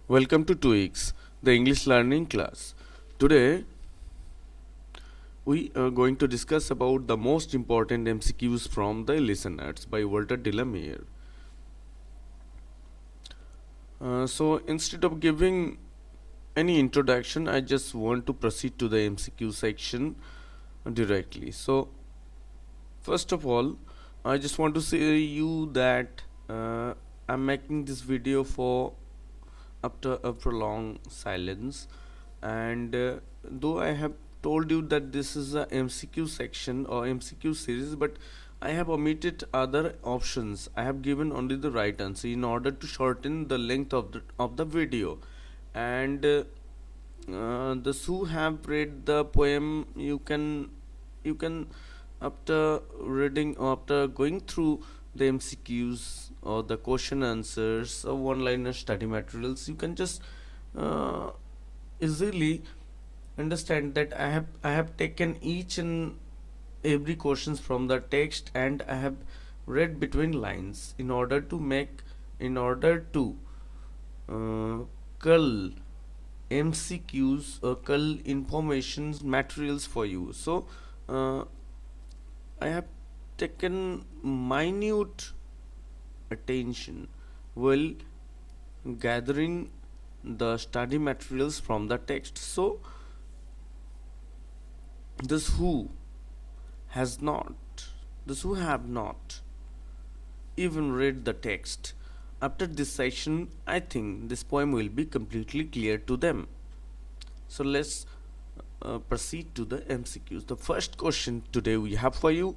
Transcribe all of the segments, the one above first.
Welcome to 2x, the English learning class. Today we are going to discuss about the most important MCQs from the listeners by Walter de la Mare. So instead of giving any introduction, I just want to proceed to the MCQ section directly. So first of all, I just want to say you that I'm making this video for after a prolonged silence, and though I have told you that this is a MCQ section or MCQ series, but I have omitted other options. I have given only the right answer in order to shorten the length of the video. And those who have read the poem, you can after reading or after going through the MCQs or the question answers or one-liner study materials, you can just uh, easily understand that I have taken each and every questions from the text, and I have read between lines in order to uh, cull MCQs or cull informations materials for you. So uh, I have taken minute attention while gathering the study materials from the text. So those who has not those who have not even read the text, after this session I think this poem will be completely clear to them. So let's proceed to the MCQs. The first question today we have for you: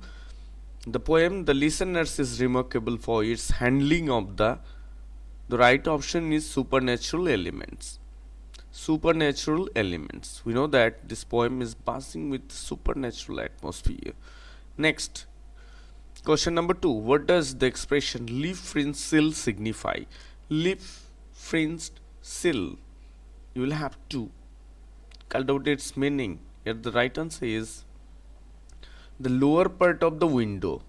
the poem The Listeners is remarkable for its handling of the right option is supernatural elements. Supernatural elements. We know that this poem is buzzing with supernatural atmosphere. Next, question number 2. What does the expression leaf fringed sill signify? Leaf fringed sill. You will have to calculate its meaning. Here the right answer is the lower part of the window.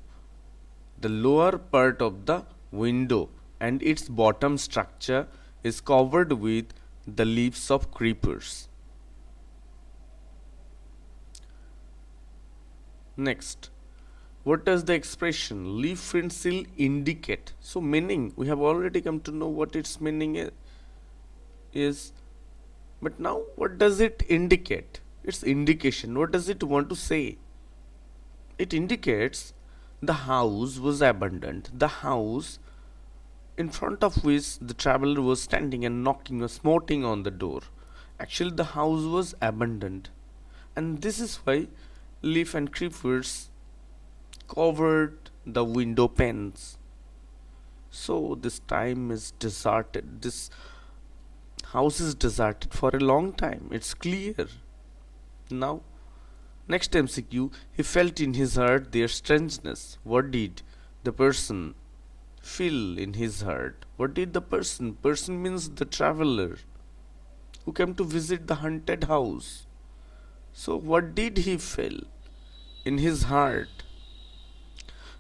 The lower part of the window and its bottom structure is covered with the leaves of creepers. Next, what does the expression leaf fringed sill indicate? So meaning, we have already come to know what its meaning is, but now what does it indicate? Its indication, what does it want to say? It indicates the house was abandoned. The house in front of which the traveler was standing and knocking or smarting on the door. Actually, the house was abandoned, and this is why leaf and creepers covered the window panes. So this time is deserted. This house is deserted for a long time. It's clear. Now, next MCQ, he felt in his heart their strangeness. What did the person feel in his heart? What did the person? Person means the traveler who came to visit the haunted house. So, what did he feel in his heart?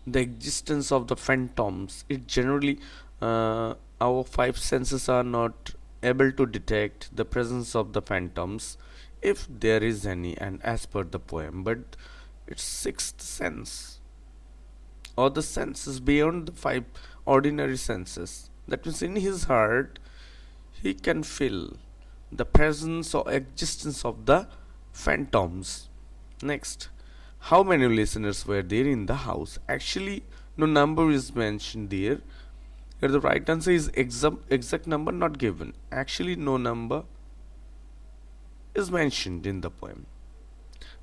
The existence of the phantoms. It generally, our five senses are not able to detect the presence of the phantoms, if there is any, and as per the poem, but it's sixth sense or the senses beyond the five ordinary senses. That means in his heart he can feel the presence or existence of the phantoms. Next, how many listeners were there in the house? Actually, no number is mentioned there. Here the right answer is exact number not given. Actually, no number is mentioned in the poem.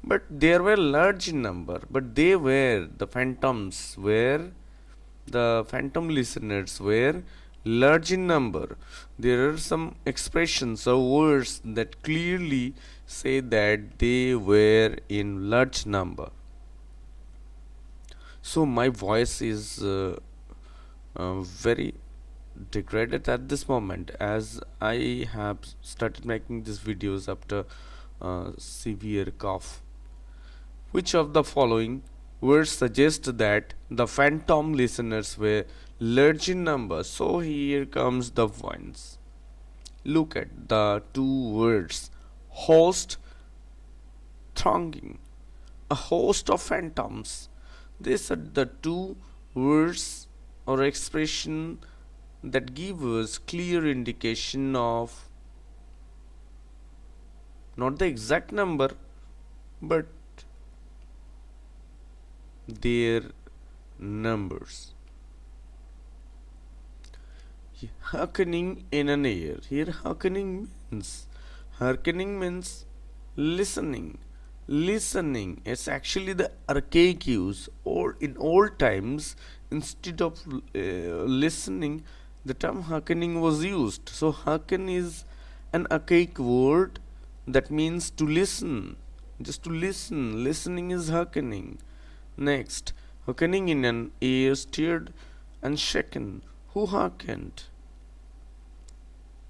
But there were large in number, but the phantom listeners were large in number. There are some expressions or words that clearly say that they were in large number. So my voice is very degraded at this moment, as I have started making these videos after severe cough. Which of the following words suggest that the phantom listeners were large in number? So here comes the points. Look at the two words host, thronging, a host of phantoms. These are the two words or expression that give us clear indication of not the exact number but their numbers. Hearkening in an ear. Here hearkening means listening. Listening. It's actually the archaic use. Or in old times, instead of listening, the term hearkening was used. So hearken is an archaic word that means to listen. Just to listen. Listening is hearkening. Next, hearkening in an ear stirred and shaken. Who hearkened?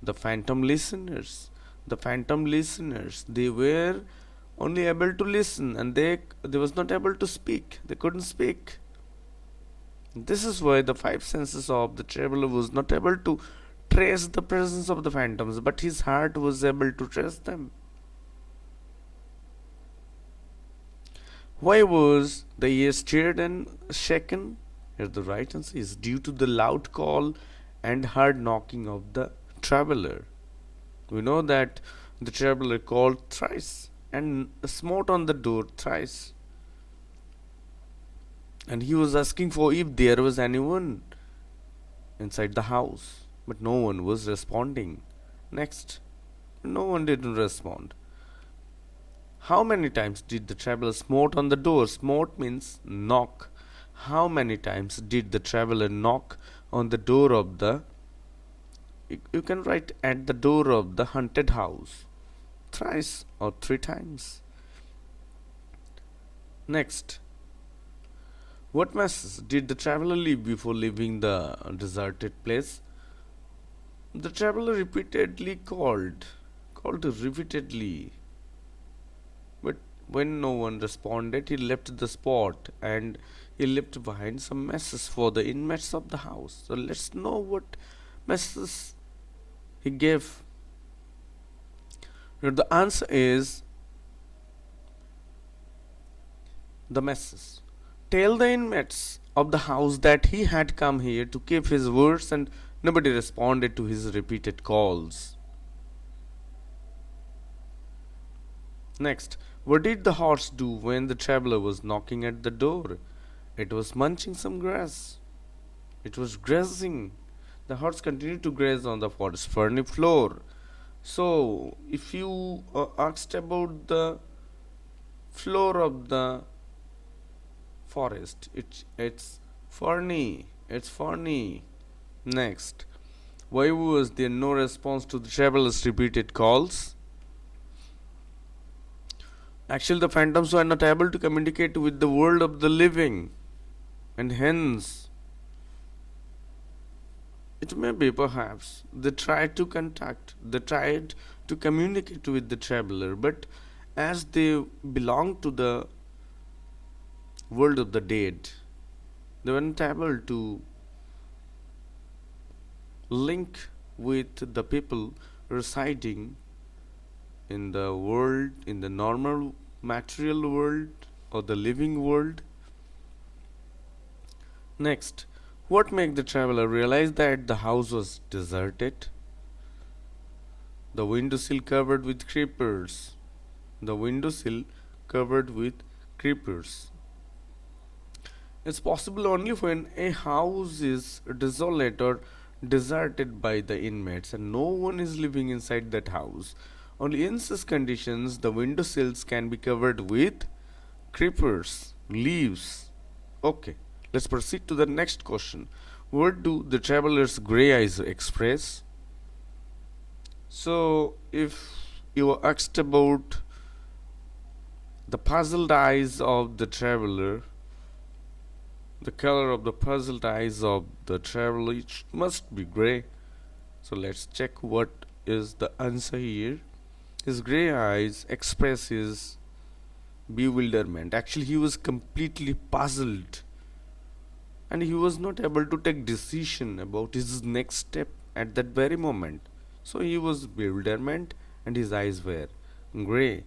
The phantom listeners. The phantom listeners. They were only able to listen and they was not able to speak. They couldn't speak. This is why the five senses of the traveler was not able to trace the presence of the phantoms, but his heart was able to trace them. Why was the ear stirred and shaken? Here the right answer is due to the loud call and hard knocking of the traveler. We know that the traveler called thrice and smote on the door thrice. And he was asking for if there was anyone inside the house. But no one was responding. Next, no one didn't respond. How many times did the traveler smote on the door? Smote means knock. How many times did the traveler knock on the door of the you can write at the door of the haunted house? Thrice or three times. Next, what message did the traveler leave before leaving the deserted place? The traveler called repeatedly, but when no one responded, he left the spot and he left behind some messages for the inmates of the house. So let's know what messages he gave. Now the answer is the message. Tell the inmates of the house that he had come here to keep his words and nobody responded to his repeated calls. Next, what did the horse do when the traveler was knocking at the door? It was munching some grass. It was grazing. The horse continued to graze on the forest ferny floor. So, if you asked about the floor of the forest, it's ferny. It's ferny. Next, why was there no response to the traveler's repeated calls? Actually, the phantoms were not able to communicate with the world of the living, and hence, it may be perhaps they tried to communicate with the traveler, but as they belonged to the world of the dead, they were not able to link with the people residing in the world, in the normal material world or the living world. Next, what made the traveler realize that the house was deserted? The windowsill covered with creepers. The windowsill covered with creepers. It's possible only when a house is desolate or deserted by the inmates and no one is living inside that house. Only in such conditions the windowsills can be covered with creepers, leaves. Okay, let's proceed to the next question. What do the traveler's grey eyes express? So, if you are asked about the puzzled eyes of the traveler, the color of the puzzled eyes of the traveler must be grey. So let's check what is the answer here. His grey eyes express his bewilderment. Actually, he was completely puzzled and he was not able to take decision about his next step at that very moment. So he was bewilderment and his eyes were grey.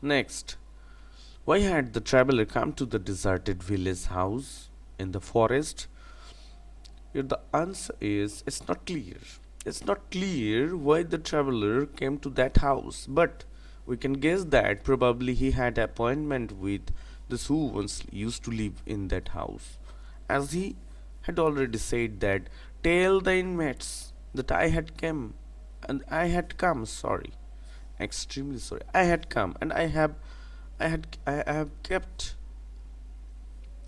Next, why had the traveler come to the deserted village house in the forest? Here the answer is it's not clear. It's not clear why the traveler came to that house, but we can guess that probably he had an appointment with those who once used to live in that house. As he had already said that tell the inmates that I had come, sorry. Extremely sorry. I had come and I have kept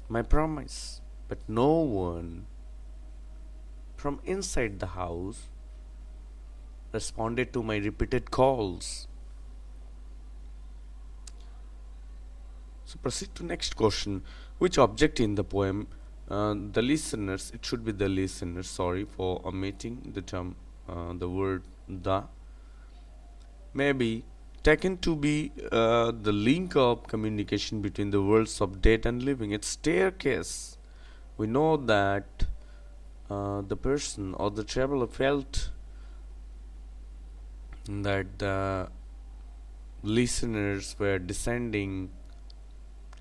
my promise. But no one from inside the house responded to my repeated calls. So proceed to next question. Which object in the poem the listeners, it should be the listeners, sorry for omitting the term, the word the, may be taken to be the link of communication between the worlds of dead and living. It's staircase. We know that the person or the traveler felt that the listeners were descending,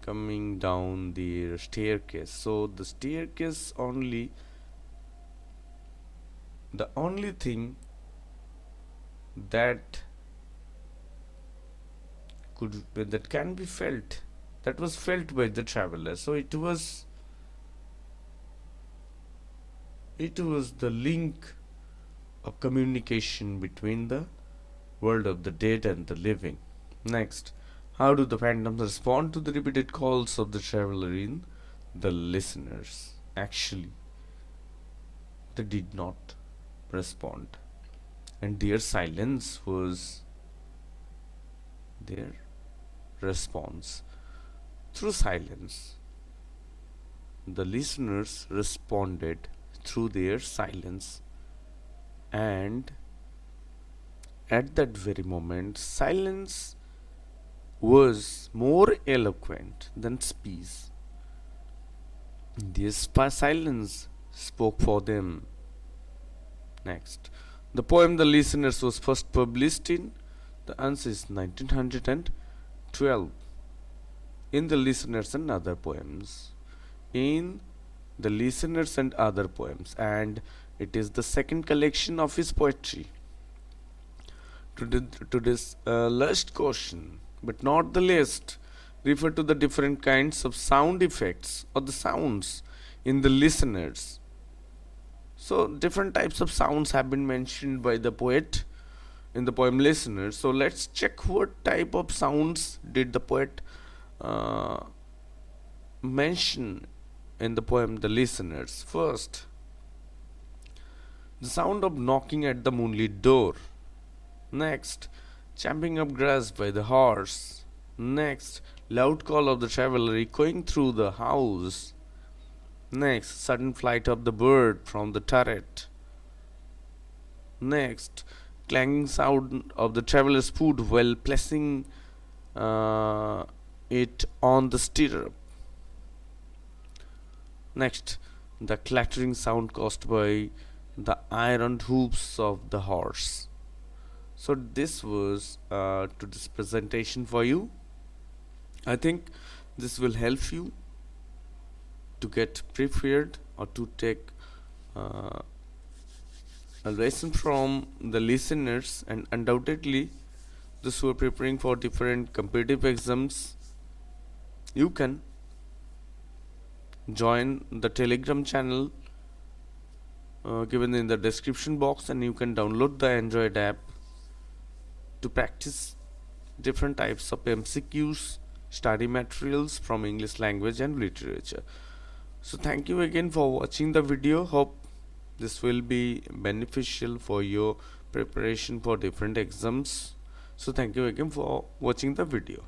coming down the staircase. So the staircase the only thing that that can be felt, that was felt by the traveler. So it was the link of communication between the world of the dead and the living. Next, how do the phantoms respond to the repeated calls of the traveler in the listeners? Actually, they did not respond, and their silence was their response. Through silence, the listeners responded through their silence, and at that very moment, silence was more eloquent than speech. This silence spoke for them. Next, the poem The Listeners was first published in, the answer is 1912, in The Listeners and Other Poems. In The Listeners and Other Poems, and it is the second collection of his poetry. To this last question, but not the least, refer to the different kinds of sound effects or the sounds in the listeners. So different types of sounds have been mentioned by the poet in the poem Listeners. So let's check what type of sounds did the poet uh, mention in the poem The Listeners. First, the sound of knocking at the moonlit door. Next, champing up grass by the horse. Next, loud call of the traveler echoing through the house. Next, sudden flight of the bird from the turret. Next, clanging sound of the traveler's foot while placing it on the stirrup. Next, the clattering sound caused by the iron hooves of the horse. So this was to this presentation for you. I think this will help you to get prepared or to take uh, a lesson from the listeners, and undoubtedly those who are preparing for different competitive exams, you can join the Telegram channel given in the description box, and you can download the Android app to practice different types of MCQs, study materials from English language and literature. So thank you again for watching the video. Hope this will be beneficial for your preparation for different exams. So thank you again for watching the video.